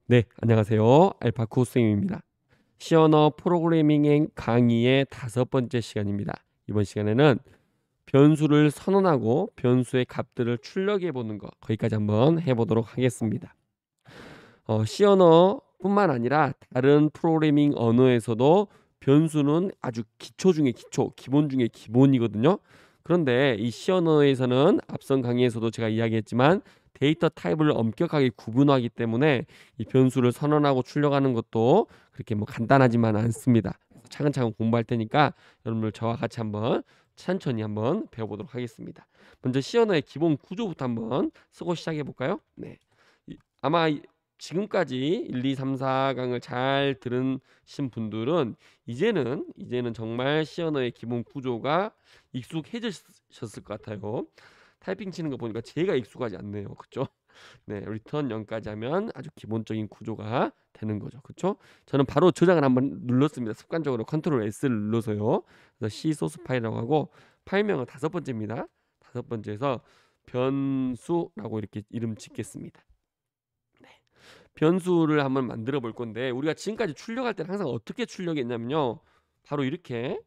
네, 안녕하세요. 알파쿠 선생님입니다. 시언어 프로그래밍 강의의 5번째 시간입니다. 이번 시간에는 변수를 선언하고 변수의 값들을 출력해 보는 거 거기까지 한번 해보도록 하겠습니다. C언어뿐만 아니라 다른 프로그래밍 언어에서도 변수는 아주 기초 중에 기초, 기본 중에 기본이거든요. 그런데 이 C언어에서는 앞선 강의에서도 제가 이야기했지만 데이터 타입을 엄격하게 구분하기 때문에 이 변수를 선언하고 출력하는 것도 그렇게 뭐 간단하지만 않습니다. 차근차근 공부할 테니까 여러분들 저와 같이 한번 천천히 한번 배워보도록 하겠습니다. 먼저 C언어의 기본 구조부터 한번 쓰고 시작해 볼까요? 네. 아마 지금까지 1, 2, 3, 4강을 잘 들으신 분들은 이제는 정말 C 언어의 기본 구조가 익숙해지셨을 것 같아요. 타이핑 치는 거 보니까 제가 익숙하지 않네요. 그렇죠? 네, 리턴 0까지 하면 아주 기본적인 구조가 되는 거죠. 그렇죠? 저는 바로 저장을 한번 눌렀습니다. 습관적으로 컨트롤 S를 눌러서요. 그래서 C 소스 파일이라고 하고 파일명은 5번째입니다. 5번째에서 변수라고 이렇게 이름 짓겠습니다. 변수를 한번 만들어 볼 건데 우리가 지금까지 출력할 때는 항상 어떻게 출력했냐면요. 바로 이렇게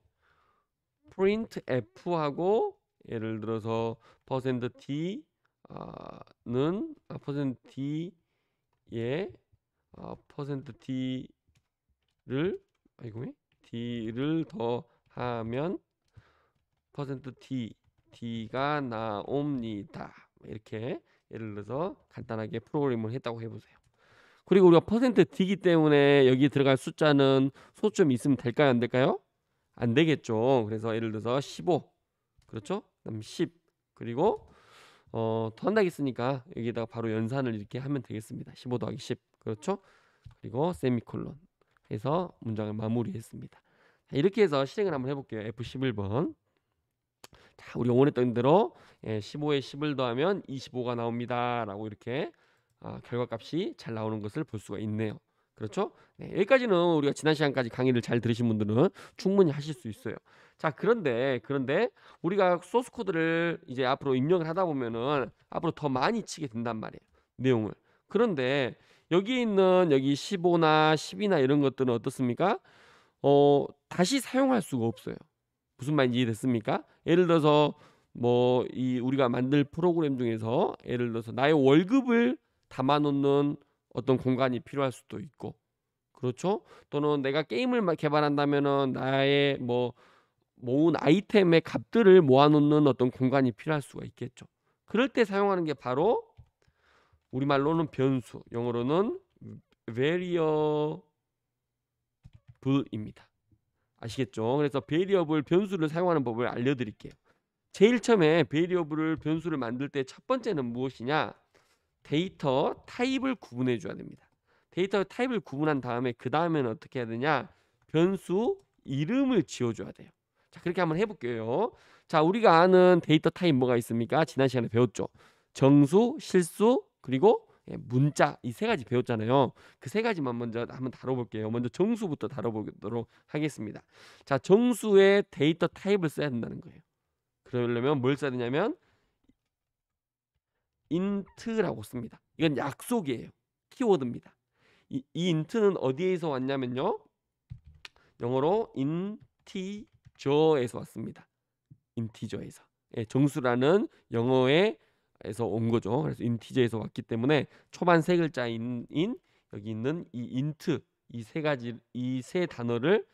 print f하고 예를 들어서 %d 는 %d에 %d를 아이고 d를 더하면 %d가 나옵니다. 이렇게 예를 들어서 간단하게 프로그램을 했다고 해보세요. 그리고 우리가 %d이기 때문에 여기 들어갈 숫자는 소수점이 있으면 될까요? 안 될까요? 안 되겠죠. 그래서 예를 들어서 15 그렇죠? 그다음 10 그리고 더한다고 했으니까 여기다가 바로 연산을 이렇게 하면 되겠습니다. 15 더하기 10 그렇죠? 그리고 세미콜론 해서 문장을 마무리했습니다. 자, 이렇게 해서 실행을 한번 해볼게요. F11번. 자, 우리가 원했던 대로 15에 10을 더하면 25가 나옵니다. 라고 이렇게 결과값이 잘 나오는 것을 볼 수가 있네요. 그렇죠? 네, 여기까지는 우리가 지난 시간까지 강의를 잘 들으신 분들은 충분히 하실 수 있어요. 자, 그런데 우리가 소스 코드를 이제 앞으로 입력을 하다 보면은 앞으로 더 많이 치게 된단 말이에요. 내용을. 그런데 여기 있는 여기 15나 10이나 이런 것들은 어떻습니까? 다시 사용할 수가 없어요. 무슨 말인지 이해됐습니까? 예를 들어서 뭐 이 우리가 만들 프로그램 중에서 예를 들어서 나의 월급을 담아 놓는 어떤 공간이 필요할 수도 있고 그렇죠? 또는 내가 게임을 개발한다면은 나의 뭐 모은 아이템의 값들을 모아 놓는 어떤 공간이 필요할 수가 있겠죠. 그럴 때 사용하는 게 바로 우리말로는 변수, 영어로는 variable입니다. 아시겠죠? 그래서 베리어블 변수를 사용하는 법을 알려드릴게요. 제일 처음에 베리어블을 변수를 만들 때 첫 번째는 무엇이냐? 데이터 타입을 구분해 줘야 됩니다. 데이터 타입을 구분한 다음에 그 다음에는 어떻게 해야 되냐? 변수 이름을 지어줘야 돼요. 자, 그렇게 한번 해볼게요. 자, 우리가 아는 데이터 타입 뭐가 있습니까? 지난 시간에 배웠죠. 정수, 실수, 그리고 문자 이 세 가지 배웠잖아요. 그 세 가지만 먼저 한번 다뤄볼게요. 먼저 정수부터 다뤄보도록 하겠습니다. 자, 정수의 데이터 타입을 써야 된다는 거예요. 그러려면 뭘 써야 되냐면 int라고 씁니다. 이건 약속이에요. 키워드입니다. 이 int는 어디에서 왔냐면요. 영어로 인티저에서 왔습니다. 인티저에서. 정수라는 영어에서 온 거죠. 그래서 인티저에서 왔기 때문에 초반 세 글자인 여기 있는 이 인트 이 세 가지 이 세 단어를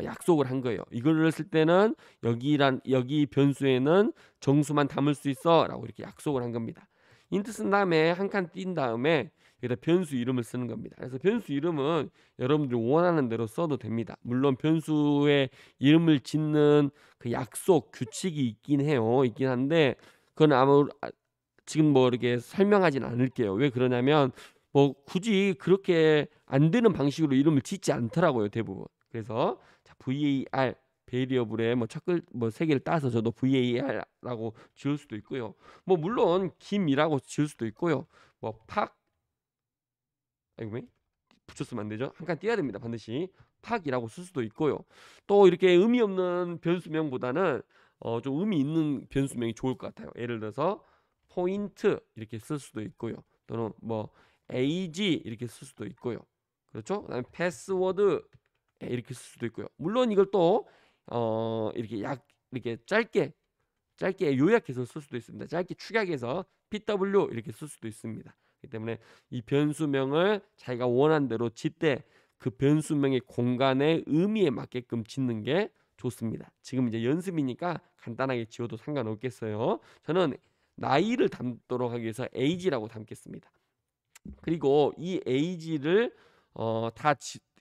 약속을 한 거예요. 이거를 쓸 때는 여기 변수에는 정수만 담을 수 있어라고 이렇게 약속을 한 겁니다. 인트 쓴 다음에 한 칸 띈 다음에 여기다 변수 이름을 쓰는 겁니다. 그래서 변수 이름은 여러분들이 원하는 대로 써도 됩니다. 물론 변수의 이름을 짓는 그 약속 규칙이 있긴 한데 그건 지금 뭐 이렇게 설명하진 않을게요. 왜 그러냐면 뭐 굳이 그렇게 안 되는 방식으로 이름을 짓지 않더라고요, 대부분. 그래서 자, var 베리어블에 세 개를 따서 저도 var라고 지을 수도 있고요. 뭐 물론 김이라고 지을 수도 있고요. 뭐팍 아이고 왜 붙였으면 안 되죠. 한 칸 띄어야 됩니다. 반드시 팍이라고 쓸 수도 있고요. 또 이렇게 의미 없는 변수명보다는 좀 의미 있는 변수명이 좋을 것 같아요. 예를 들어서 포인트 이렇게 쓸 수도 있고요. 또는 뭐 age 이렇게 쓸 수도 있고요. 그렇죠? 그다음에 패스워드 이렇게 쓸 수도 있고요. 물론 이걸 또 이렇게 짧게 요약해서 쓸 수도 있습니다. 짧게 축약해서 PW 이렇게 쓸 수도 있습니다. 그렇기 때문에 이 변수명을 자기가 원하는 대로 짓되 그 변수명의 공간의 의미에 맞게끔 짓는 게 좋습니다. 지금 이제 연습이니까 간단하게 지어도 상관없겠어요. 저는 나이를 담도록 하기 위해서 age라고 담겠습니다. 그리고 이 age를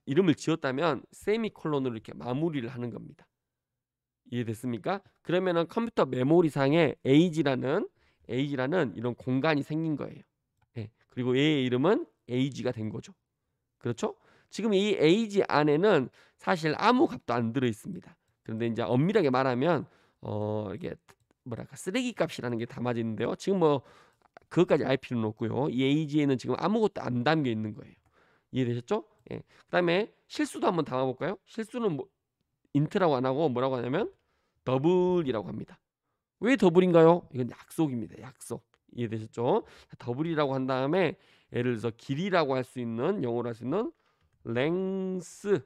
이름을 지었다면 세미콜론으로 이렇게 마무리를 하는 겁니다. 이해됐습니까? 그러면은 컴퓨터 메모리상에 age라는 이런 공간이 생긴 거예요. 예. 그리고 얘의 이름은 age가 된 거죠. 그렇죠? 지금 이 age 안에는 사실 아무 값도 안 들어 있습니다. 그런데 이제 엄밀하게 말하면 이게 뭐랄까 쓰레기 값이라는 게 담아져 있는데요. 지금 뭐 그것까지 알 필요는 없고요. 이 age에는 지금 아무것도 안 담겨 있는 거예요. 이해되셨죠? 예. 그다음에 실수도 한번 담아볼까요? 실수는 뭐 인트라고 안 하고 뭐라고 하냐면 더블이라고 합니다. 왜 더블인가요? 이건 약속입니다. 약속. 이해되셨죠? 더블이라고 한 다음에 예를 들어서 길이라고 할 수 있는 영어로 할 수 있는 length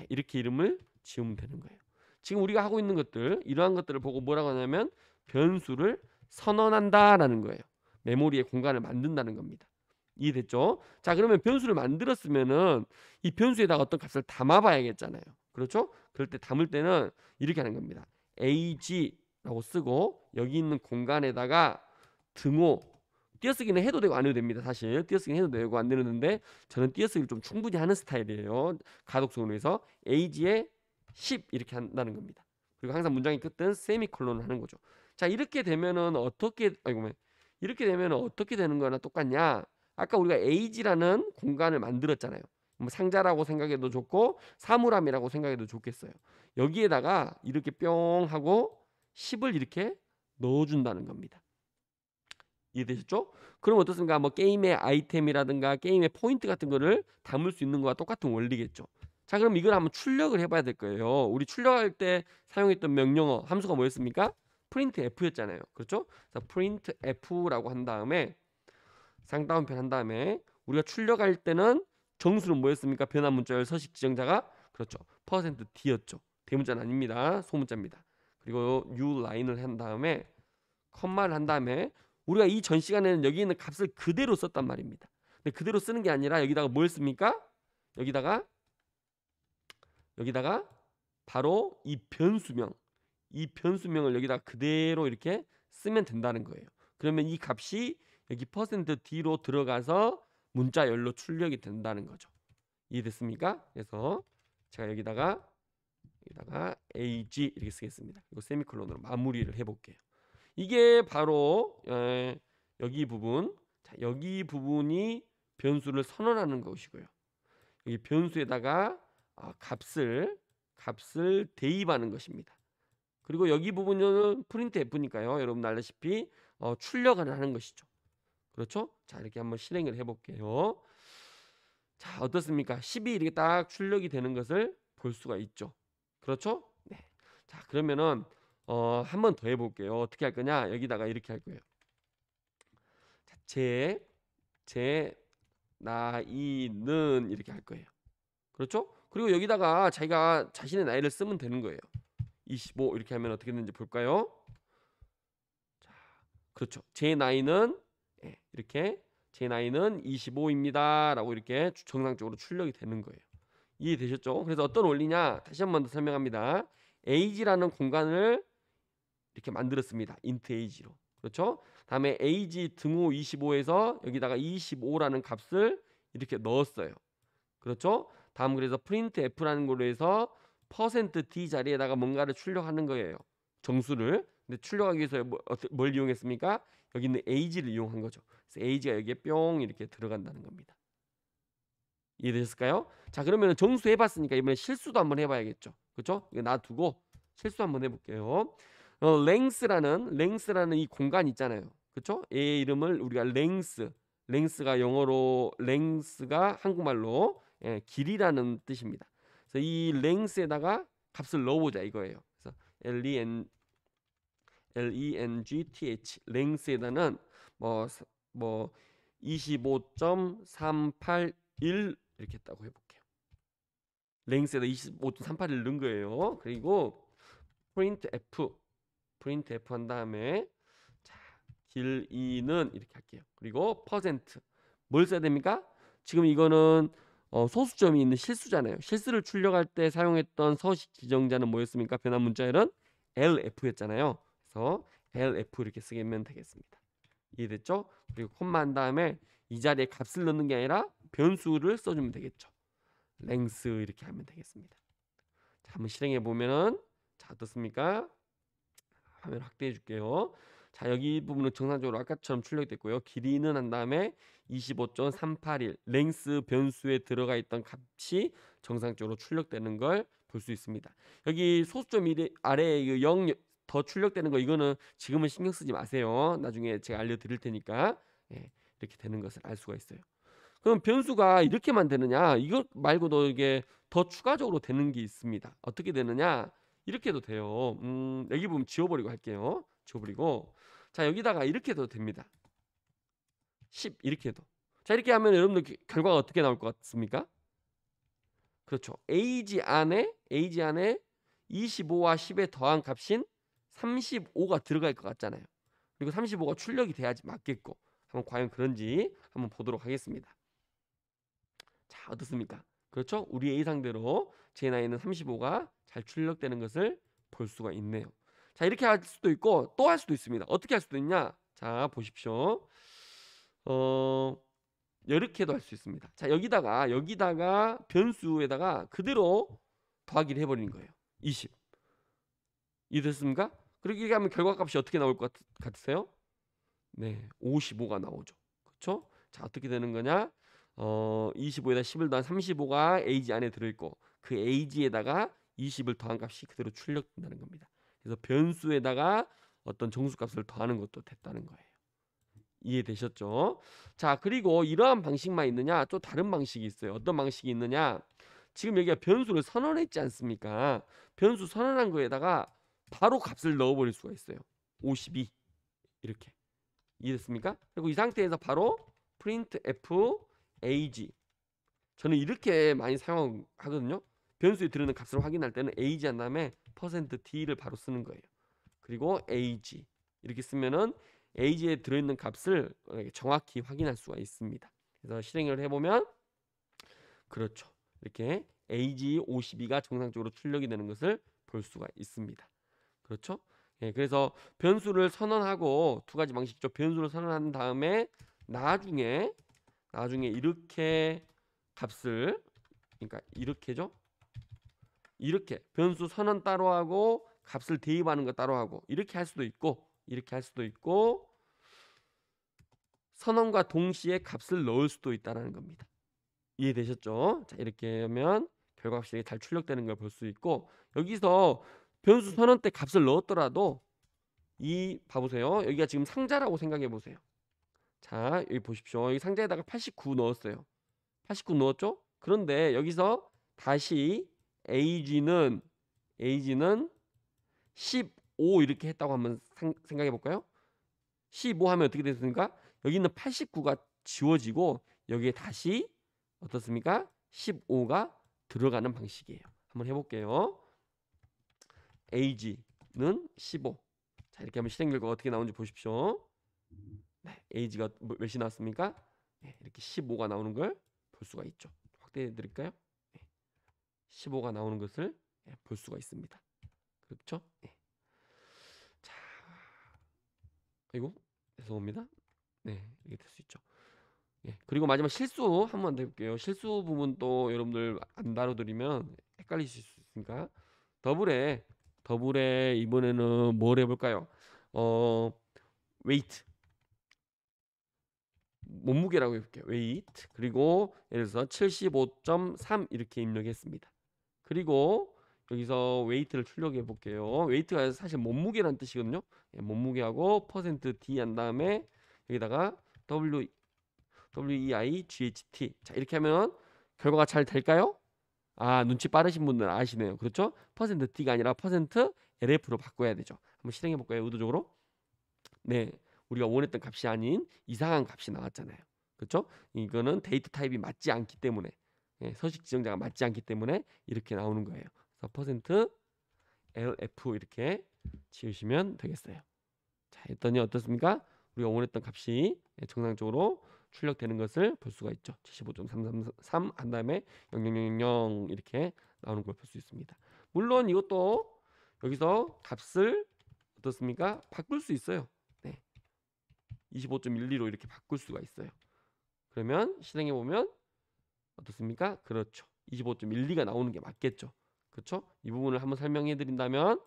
이렇게 이름을 지으면 되는 거예요. 지금 우리가 하고 있는 것들 이러한 것들을 보고 뭐라고 하냐면 변수를 선언한다라는 거예요. 메모리에 공간을 만든다는 겁니다. 이해됐죠? 자, 그러면 변수를 만들었으면은 이 변수에다가 어떤 값을 담아봐야겠잖아요. 그렇죠? 그럴 때 담을 때는 이렇게 하는 겁니다. ag라고 쓰고 여기 있는 공간에다가 등호 띄어쓰기는 해도 되고 안 해도 됩니다. 사실 띄어쓰기는 해도 되고 안 되는데 저는 띄어쓰기를 좀 충분히 하는 스타일이에요. 가독성으로 해서 age에 10 이렇게 한다는 겁니다. 그리고 항상 문장의 끝은 세미콜론을 하는 거죠. 자, 이렇게 되면은 이렇게 되면은 어떻게 되는 거나 똑같냐? 아까 우리가 age라는 공간을 만들었잖아요. 뭐 상자라고 생각해도 좋고 사물함이라고 생각해도 좋겠어요. 여기에다가 이렇게 뿅 하고 10을 이렇게 넣어준다는 겁니다. 이해되셨죠? 그럼 어떻습니까? 뭐 게임의 아이템이라든가 게임의 포인트 같은 거를 담을 수 있는 거와 똑같은 원리겠죠. 자, 그럼 이걸 한번 출력을 해봐야 될 거예요. 우리 출력할 때 사용했던 명령어 함수가 뭐였습니까? printf였잖아요. 그렇죠? 그래서 printf라고 한 다음에 쌍따옴표 한 다음에 우리가 출력할 때는 정수는 뭐였습니까? 변환 문자열 서식 지정자가 그렇죠. %d였죠. 대문자는 아닙니다. 소문자입니다. 그리고 u 라인을 한 다음에 컴마를 한 다음에 우리가 이 전 시간에는 여기 있는 값을 그대로 썼단 말입니다. 근데 그대로 쓰는 게 아니라 여기다가 뭘 씁니까? 여기다가 바로 이 변수명을 여기다 그대로 이렇게 쓰면 된다는 거예요. 그러면 이 값이 여기 %d로 들어가서 문자열로 출력이 된다는 거죠. 이해됐습니까? 그래서 제가 여기다가 ag 이렇게 쓰겠습니다. 그리고 세미콜론으로 마무리를 해볼게요. 이게 바로 여기 부분, 자, 여기 부분이 변수를 선언하는 것이고요. 여기 변수에다가 값을 대입하는 것입니다. 그리고 여기 부분은 printf니까요. 여러분 알다시피 출력을 하는 것이죠. 그렇죠? 자, 이렇게 한번 실행을 해볼게요. 자, 어떻습니까? 10이 이렇게 딱 출력이 되는 것을 볼 수가 있죠. 그렇죠? 네. 자, 그러면은 한 번 더 해볼게요. 어떻게 할 거냐? 여기다가 이렇게 할 거예요. 자, 제 나이는 이렇게 할 거예요. 그렇죠? 그리고 여기다가 자기가 자신의 나이를 쓰면 되는 거예요. 25 이렇게 하면 어떻게 되는지 볼까요? 자, 그렇죠. 제 나이는 이렇게 제 나이는 25입니다. 라고 이렇게 정상적으로 출력이 되는 거예요. 이해되셨죠? 그래서 어떤 원리냐? 다시 한 번 더 설명합니다. age라는 공간을 이렇게 만들었습니다. int age로. 그렇죠? 다음에 age 등호 25에서 여기다가 25라는 값을 이렇게 넣었어요. 그렇죠? 다음 그래서 printf라는 걸로 해서 %d 자리에다가 뭔가를 출력하는 거예요. 정수를. 근데 출력하기 위해서 뭘 이용했습니까? 여기 있는 age를 이용한 거죠. 그래서 age가 여기에 뿅 이렇게 들어간다는 겁니다. 이해되셨을까요? 자, 그러면 정수 해봤으니까 이번에 실수도 한번 해봐야겠죠. 그렇죠? 이거 놔두고 실수 한번 해볼게요. length라는 이 공간 있잖아요. 그렇죠? 얘의 이름을 우리가 length가 영어로 length가 한국말로 길이라는 뜻입니다. 그래서 이 length에다가 값을 넣어보자 이거예요. 그래서 length length에다는 뭐 25.381 이렇게 했다고 해볼게요. 랭스에다 25.381 넣은 거예요. 그리고 프린트 F 한 다음에 자, 길 2는 이렇게 할게요. 그리고 퍼센트 뭘 써야 됩니까? 지금 이거는 소수점이 있는 실수잖아요. 실수를 출력할 때 사용했던 서식 지정자는 뭐였습니까? 변환 문자열은 LF였잖아요. 그래서 LF 이렇게 쓰면 되겠습니다. 이해됐죠? 그리고 콤마 한 다음에 이 자리에 값을 넣는 게 아니라 변수를 써주면 되겠죠. 랭스 이렇게 하면 되겠습니다. 자, 한번 실행해 보면은 자 어떻습니까? 화면 확대해 줄게요. 자 여기 부분은 정상적으로 아까처럼 출력됐고요. 길이는 한 다음에 25.381 랭스 변수에 들어가 있던 값이 정상적으로 출력되는 걸 볼 수 있습니다. 여기 소수점 아래에 0 더 출력되는 거 이거는 지금은 신경 쓰지 마세요. 나중에 제가 알려드릴 테니까 예, 이렇게 되는 것을 알 수가 있어요. 그럼 변수가 이렇게만 되느냐? 이것 말고도 이게 더 추가적으로 되는 게 있습니다. 어떻게 되느냐? 이렇게 해도 돼요. 여기 보면 지워버리고 할게요. 지워버리고 자 여기다가 이렇게 해도 됩니다. 10 이렇게 해도 자 이렇게 하면 여러분들 결과가 어떻게 나올 것 같습니까? 그렇죠. age 안에 25와 10에 더한 값인 35가 들어갈 것 같잖아요. 그리고 35가 출력이 돼야지 맞겠고 한번 과연 그런지 한번 보도록 하겠습니다. 자 어떻습니까? 그렇죠? 우리 A 상대로 제 나이는 35가 잘 출력되는 것을 볼 수가 있네요. 자 이렇게 할 수도 있고 또 할 수도 있습니다. 어떻게 할 수도 있냐? 자 보십시오. 이렇게도 할 수 있습니다. 자 여기다가 변수에다가 그대로 더하기를 해버리는 거예요. 20 이해됐습니까? 그렇게 하면 결과값이 어떻게 나올 것 같으세요? 네 55가 나오죠. 그렇죠? 자 어떻게 되는 거냐? 25에다 10을 더한 35가 age 안에 들어있고 그 age에다가 20을 더한 값이 그대로 출력된다는 겁니다. 그래서 변수에다가 어떤 정수값을 더하는 것도 됐다는 거예요. 이해되셨죠? 자 그리고 이러한 방식만 있느냐? 또 다른 방식이 있어요. 어떤 방식이 있느냐? 지금 여기가 변수를 선언했지 않습니까? 변수 선언한 거에다가 바로 값을 넣어버릴 수가 있어요. 52 이렇게 이해됐습니까? 그리고 이 상태에서 바로 print f age 저는 이렇게 많이 사용하거든요. 변수에 들어있는 값을 확인할 때는 age 한 다음에 %d를 바로 쓰는 거예요. 그리고 age 이렇게 쓰면은 age에 들어있는 값을 정확히 확인할 수가 있습니다. 그래서 실행을 해보면 그렇죠. 이렇게 age 52가 정상적으로 출력이 되는 것을 볼 수가 있습니다. 그렇죠? 예, 그래서 변수를 선언하고 두 가지 방식이죠. 변수를 선언한 다음에 나중에 이렇게 값을 그러니까 이렇게죠. 이렇게 변수 선언 따로 하고 값을 대입하는 거 따로 하고 이렇게 할 수도 있고 이렇게 할 수도 있고 선언과 동시에 값을 넣을 수도 있다는 겁니다. 이해되셨죠? 자 이렇게 하면 결과값이 잘 출력되는 걸 볼 수 있고 여기서 변수 선언 때 값을 넣었더라도 이 봐보세요. 여기가 지금 상자라고 생각해 보세요. 자 여기 보십시오. 여기 상자에다가 89 넣었어요. 89 넣었죠? 그런데 여기서 다시 age는 15 이렇게 했다고 한번 생각해 볼까요? 15 하면 어떻게 됐습니까? 여기 있는 89가 지워지고 여기에 다시 어떻습니까? 15가 들어가는 방식이에요. 한번 해볼게요. age는 15. 자 이렇게 하면 실행 결과가 어떻게 나오는지 보십시오. 네, age가 몇이 나왔습니까? 네, 이렇게 15가 나오는 걸 볼 수가 있죠. 확대해 드릴까요? 네, 15가 나오는 것을 볼 수가 있습니다. 그렇죠? 네. 자, 그리고 죄송합니다. 네, 이렇게 될 수 있죠. 예, 그리고 마지막 실수 한번 해볼게요. 실수 부분도 여러분들 안 다뤄드리면 헷갈리실 수 있으니까 더블에 이번에는 뭘 해볼까요? 웨이트 몸무게라고 해볼게요. 웨이트 그리고 예를 들어서 75.3 이렇게 입력했습니다. 그리고 여기서 웨이트를 출력해 볼게요. 웨이트가 사실 몸무게라는 뜻이거든요. 예, 몸무게하고 %d 한 다음에 여기다가 WEIGHT 자 이렇게 하면 결과가 잘 될까요? 아 눈치 빠르신 분들은 아시네요. 그렇죠? %d가 아니라 %LF로 바꿔야 되죠. 한번 실행해 볼까요? 의도적으로 네 우리가 원했던 값이 아닌 이상한 값이 나왔잖아요. 그렇죠? 이거는 데이터 타입이 맞지 않기 때문에 서식 지정자가 맞지 않기 때문에 이렇게 나오는 거예요. 그래서 퍼센트 LF 이렇게 지으시면 되겠어요. 자, 했더니 어떻습니까? 우리가 원했던 값이 정상적으로 출력되는 것을 볼 수가 있죠. 75.333 한 다음에 0000 이렇게 나오는 걸 볼 수 있습니다. 물론 이것도 여기서 값을 어떻습니까? 바꿀 수 있어요. 네. 25.12로 이렇게 바꿀 수가 있어요. 그러면 실행해 보면 어떻습니까? 그렇죠. 25.12가 나오는 게 맞겠죠. 그렇죠? 이 부분을 한번 설명해 드린다면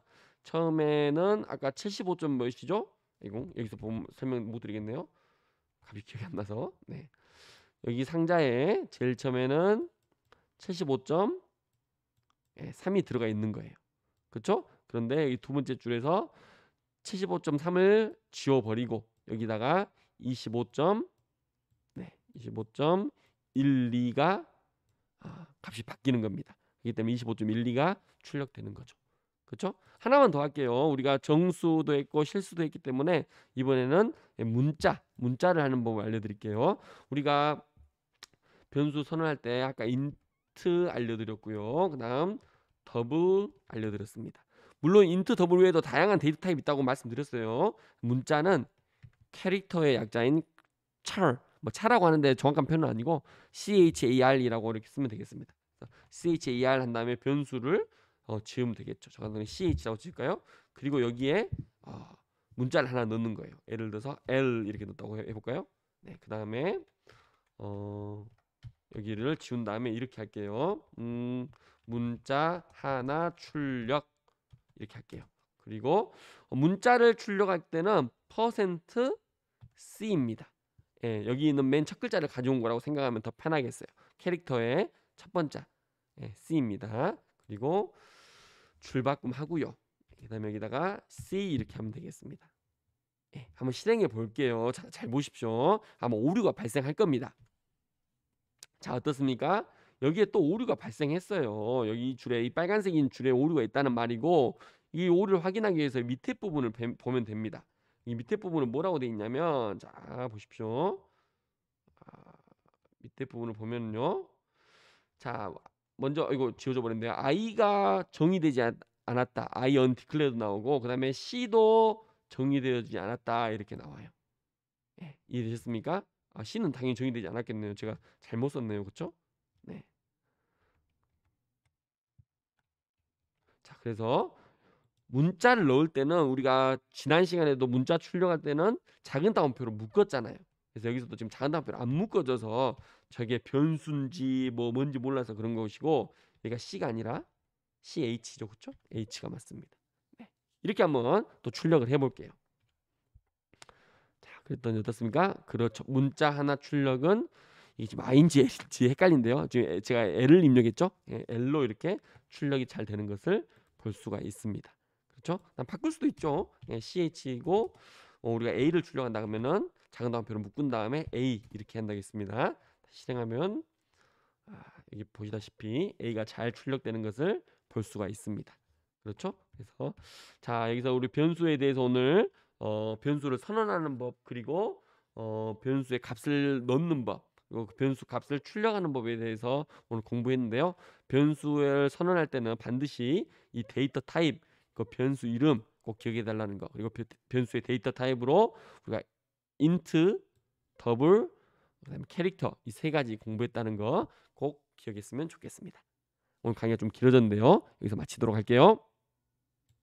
처음에는 아까 75. 몇이죠? 이거 여기서 보면 설명 못 드리겠네요. 값이 기억이 안 나서. 네. 여기 상자에 제일 처음에는 75.3이 들어가 있는 거예요. 그렇죠? 그런데 이 두 번째 줄에서 75.3을 지워 버리고 여기다가 25.12가 값이 바뀌는 겁니다. 그렇기 때문에 25.12가 출력되는 거죠. 그렇죠? 하나만 더 할게요. 우리가 정수도 했고 실수도 했기 때문에 이번에는 문자를 하는 법을 알려드릴게요. 우리가 변수 선언할 때 아까 인트 알려드렸고요. 그 다음 더블 알려드렸습니다. 물론 인트 더블 외에도 다양한 데이터 타입이 있다고 말씀드렸어요. 문자는 캐릭터의 약자인 차라고 하는데 정확한 표현은 아니고 char이라고 이렇게 쓰면 되겠습니다. char 한 다음에 변수를 지으면 되겠죠. 저 같은 경우는 ch라고 지을까요? 그리고 여기에 문자를 하나 넣는 거예요. 예를 들어서 L 이렇게 넣었다고 해볼까요? 네, 그 다음에 여기를 지운 다음에 이렇게 할게요. 문자 하나 출력 이렇게 할게요. 그리고 문자를 출력할 때는 %C입니다. 예, 여기 있는 맨 첫 글자를 가져온 거라고 생각하면 더 편하겠어요. 캐릭터의 첫 번째 C입니다. 그리고 줄바꿈 하고요. 그다음에 여기다가 C 이렇게 하면 되겠습니다. 예, 한번 실행해 볼게요. 자, 잘 보십시오. 아마 오류가 발생할 겁니다. 자, 어떻습니까? 여기에 또 오류가 발생했어요. 여기 줄에 이 빨간색인 줄에 오류가 있다는 말이고 이 오류를 확인하기 위해서 밑에 부분을 보면 됩니다. 이 밑에 부분은 뭐라고 되어 있냐면 자, 보십시오. 밑에 부분을 보면요. 자, 먼저 이거 지워져 버렸는데요. i가 정의되지 않았다. i 언디클레어도 나오고 그다음에 c도 정의되지 않았다. 이렇게 나와요. 예, 이해되셨습니까? c는 당연히 정의되지 않았겠네요. 제가 잘못 썼네요. 그렇죠? 네. 자, 그래서 문자를 넣을 때는 우리가 지난 시간에도 문자 출력할 때는 작은 따옴표로 묶었잖아요. 그래서 여기서도 지금 작은 따옴표로 안 묶어져서 저게 변수인지 뭐 뭔지 몰라서 그런 것이고 얘가 C가 아니라 CH죠. 그렇죠? H가 맞습니다. 네. 이렇게 한번 또 출력을 해볼게요. 자, 그랬더니 어떻습니까? 그렇죠. 문자 하나 출력은 이게 지금 I인지 L인지 헷갈린데요. 지금 제가 L을 입력했죠? 예, L로 이렇게 출력이 잘 되는 것을 볼 수가 있습니다. 그렇죠? 바꿀 수도 있죠. 예, CH이고 우리가 A를 출력한다 그러면은 작은 따옴표를 묶은 다음에 A 이렇게 한다겠습니다. 실행하면 여기 보시다시피 A가 잘 출력되는 것을 볼 수가 있습니다. 그렇죠? 그래서 자, 여기서 우리 변수에 대해서 오늘 변수를 선언하는 법 그리고 변수의 값을 넣는 법 그리고 그 변수 값을 출력하는 법에 대해서 오늘 공부했는데요. 변수를 선언할 때는 반드시 이 데이터 타입 그 변수 이름 꼭 기억해 달라는 거 그리고 변수의 데이터 타입으로 우리가 인트, 더블, 그다음에 캐릭터 이 세 가지 공부했다는 거 꼭 기억했으면 좋겠습니다. 오늘 강의가 좀 길어졌는데요. 여기서 마치도록 할게요.